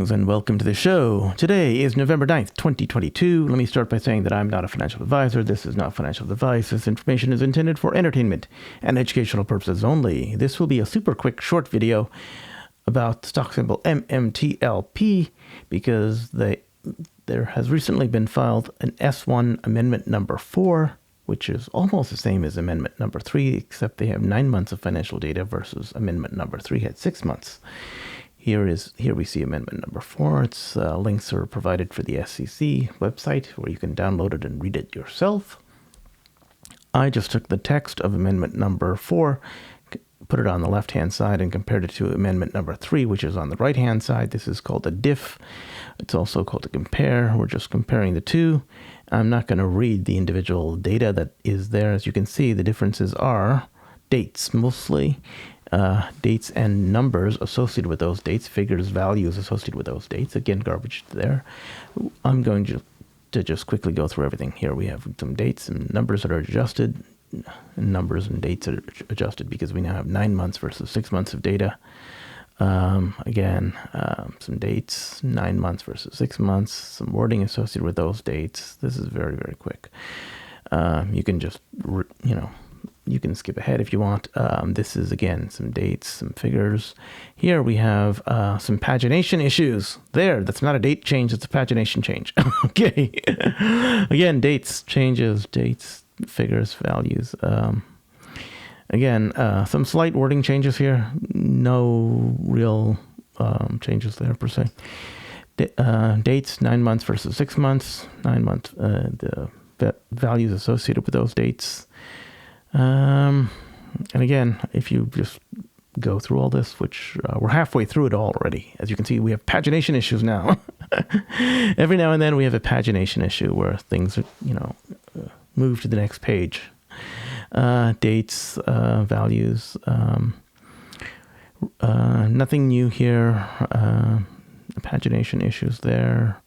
Greetings and welcome to the show. Today is November 9th, 2022. Let me start by saying that I'm not a financial advisor. This is not financial advice. This information is intended for entertainment and educational purposes only. This will be a super quick short video about the stock symbol MMTLP because there has recently been filed an S1 amendment number 4, which is almost the same as amendment number 3, except they have 9 months of financial data versus amendment number 3 had 6 months. Here we see amendment number 4. Its links are provided for the SEC website where you can download it and read it yourself. I just took the text of amendment number 4, put it on the left-hand side, and compared it to amendment number 3, which is on the right-hand side. This is called a diff. It's also called a compare. We're just comparing the two. I'm not going to read the individual data that is there. As you can see, the differences are dates mostly. Dates and numbers associated with those dates, figures, values associated with those dates. Again, garbage there. I'm going to just quickly go through everything. Here we have some dates and numbers that are adjusted, and numbers and dates that are adjusted because we now have 9 months versus 6 months of data. Again, some dates, 9 months versus 6 months, some wording associated with those dates. This is very, very quick. You can just, you can skip ahead if you want. This is, again, some dates, some figures. Here we have some pagination issues. There, that's not a date change, it's a pagination change. Okay. Again, dates, changes, dates, figures, values. Again, some slight wording changes here. No real changes there, per se. Dates, 9 months versus 6 months. 9 months, the values associated with those dates. And again, if you just go through all this, which we're halfway through it all already. As you can see, we have pagination issues now. Every now and then we have a pagination issue where things are, move to the next page. Dates, values, nothing new here. Pagination issues there.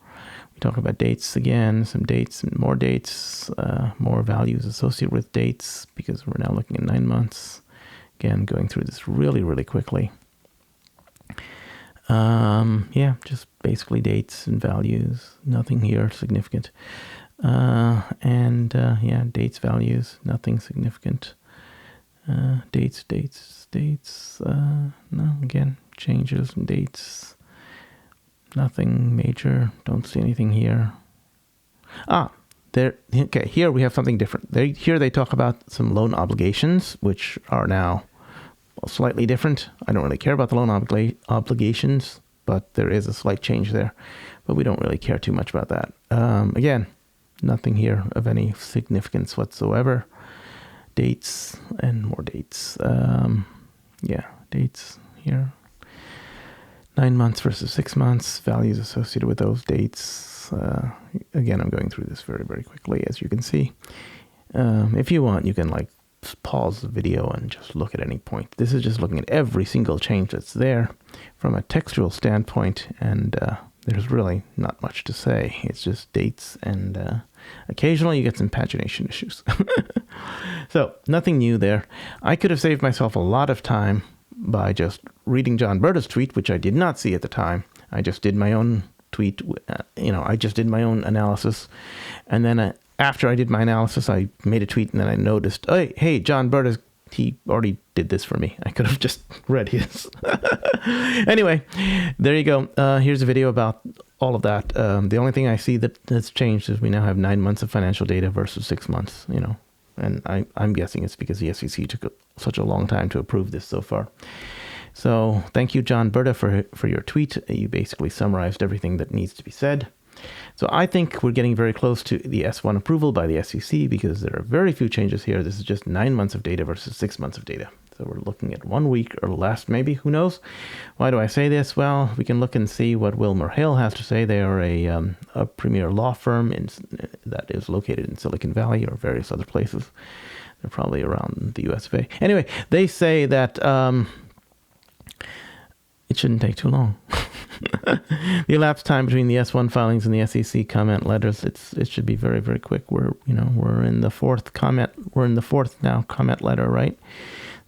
We talk about dates again, some dates and more values associated with dates because we're now looking at 9 months. Again, going through this really, really quickly. Just basically dates and values. Nothing here significant. Dates, values, nothing significant. Dates. No, again, changes and dates. Nothing major. Don't see anything here. Okay, here we have something different. Here they talk about some loan obligations, which are now slightly different. I don't really care about the loan obligations, but there is a slight change there. But we don't really care too much about that. Again, nothing here of any significance whatsoever. Dates and more dates. Dates here. 9 months versus 6 months. Values associated with those dates. Again, I'm going through this very, very quickly, as you can see. If you want, you can pause the video and just look at any point. This is just looking at every single change that's there from a textual standpoint, and there's really not much to say. It's just dates, and occasionally you get some pagination issues. So nothing new there. I could have saved myself a lot of time by just reading John Brda's tweet, which I did not see at the time. I just did my own tweet. I just did my own analysis. And then after I did my analysis, I made a tweet, and then I noticed, hey, John Brda, he already did this for me. I could have just read his. Anyway, there you go. Here's a video about all of that. The only thing I see that's changed is we now have 9 months of financial data versus 6 months, And I'm guessing it's because the SEC took such a long time to approve this so far. So thank you, John Brda, for your tweet. You basically summarized everything that needs to be said. So I think we're getting very close to the S1 approval by the SEC because there are very few changes here. This is just 9 months of data versus 6 months of data. So we're looking at 1 week or less, maybe. Who knows? Why do I say this? Well, we can look and see what WilmerHale has to say. They are a premier law firm that is located in Silicon Valley or various other places. They're probably around the US of A. Anyway, they say that it shouldn't take too long. The elapsed time between the S1 filings and the SEC comment letters, it should be very, very quick. We're in the fourth comment. We're in the fourth now comment letter, right?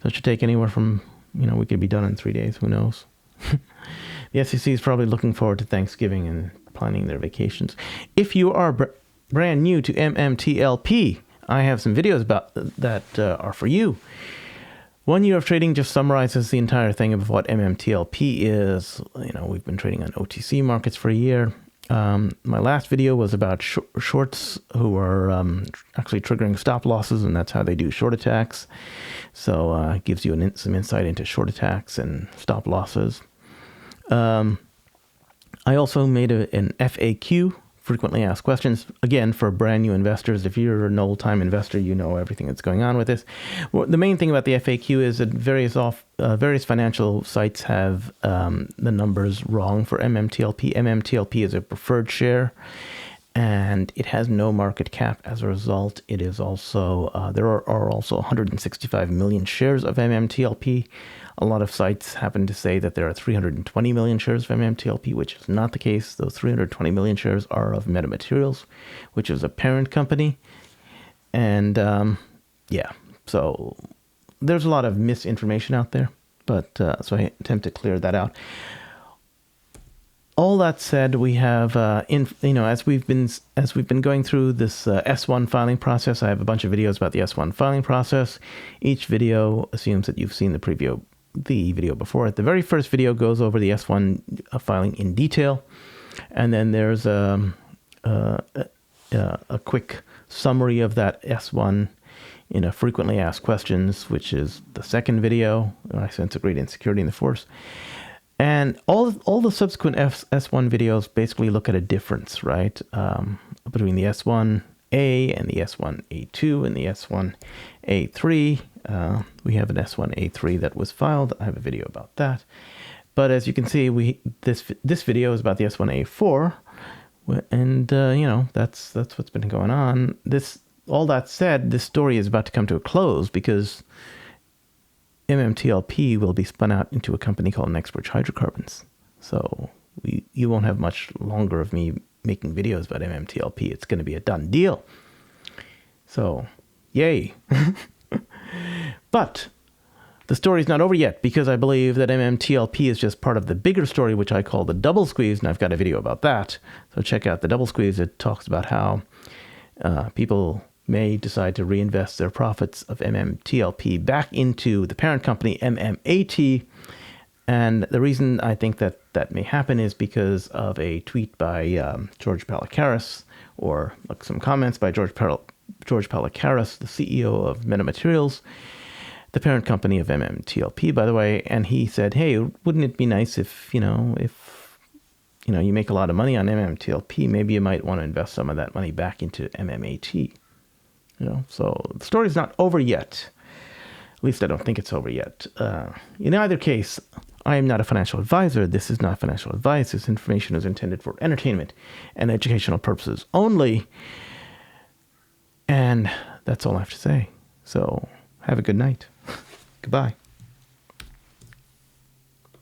So it should take anywhere from, we could be done in 3 days. Who knows? The SEC is probably looking forward to Thanksgiving and planning their vacations. If you are brand new to MMTLP, I have some videos about that are for you. 1 year of trading just summarizes the entire thing of what MMTLP is. We've been trading on OTC markets for a year. My last video was about shorts who are actually triggering stop losses, and that's how they do short attacks. So it gives you some insight into short attacks and stop losses. I also made an FAQ, frequently asked questions, again, for brand new investors. If you're an old-time investor, you know everything that's going on with this. Well, the main thing about the FAQ is that various financial sites have the numbers wrong for MMTLP. MMTLP is a preferred share, and it has no market cap. As a result, it is also there are also 165 million shares of MMTLP. A lot of sites happen to say that there are 320 million shares of MMTLP, which is not the case. Those 320 million shares are of MetaMaterials, which is a parent company. And so there's a lot of misinformation out there, but so I attempt to clear that out. All that said, we have, as we've been going through this S1 filing process, I have a bunch of videos about the S1 filing process. Each video assumes that you've seen the video before it. The very first video goes over the S1 filing in detail, and then there's a quick summary of that S1 in a frequently asked questions, which is the second video. I Insecurity, Insecurity in the Force. And all the subsequent S1 videos basically look at a difference, right, between the S1A and the S1A2 and the S1A3. We have an S1A3 that was filed. I have a video about that. But as you can see, this video is about the S1A4, and that's what's been going on. All that said, this story is about to come to a close because MMTLP will be spun out into a company called NextBridge Hydrocarbons. So you won't have much longer of me making videos about MMTLP. It's going to be a done deal. So, yay. But the story's not over yet, because I believe that MMTLP is just part of the bigger story, which I call the double squeeze, and I've got a video about that. So check out the double squeeze. It talks about how people may decide to reinvest their profits of MMTLP back into the parent company, MMAT. And the reason I think that may happen is because of a tweet by George Palikaris, or some comments by George Palikaris, the CEO of MetaMaterials, the parent company of MMTLP, by the way. And he said, hey, wouldn't it be nice if you make a lot of money on MMTLP, maybe you might want to invest some of that money back into MMAT. So the story's not over yet. At least I don't think it's over yet. In either case, I am not a financial advisor. This is not financial advice. This information is intended for entertainment and educational purposes only. And that's all I have to say. So have a good night. Goodbye.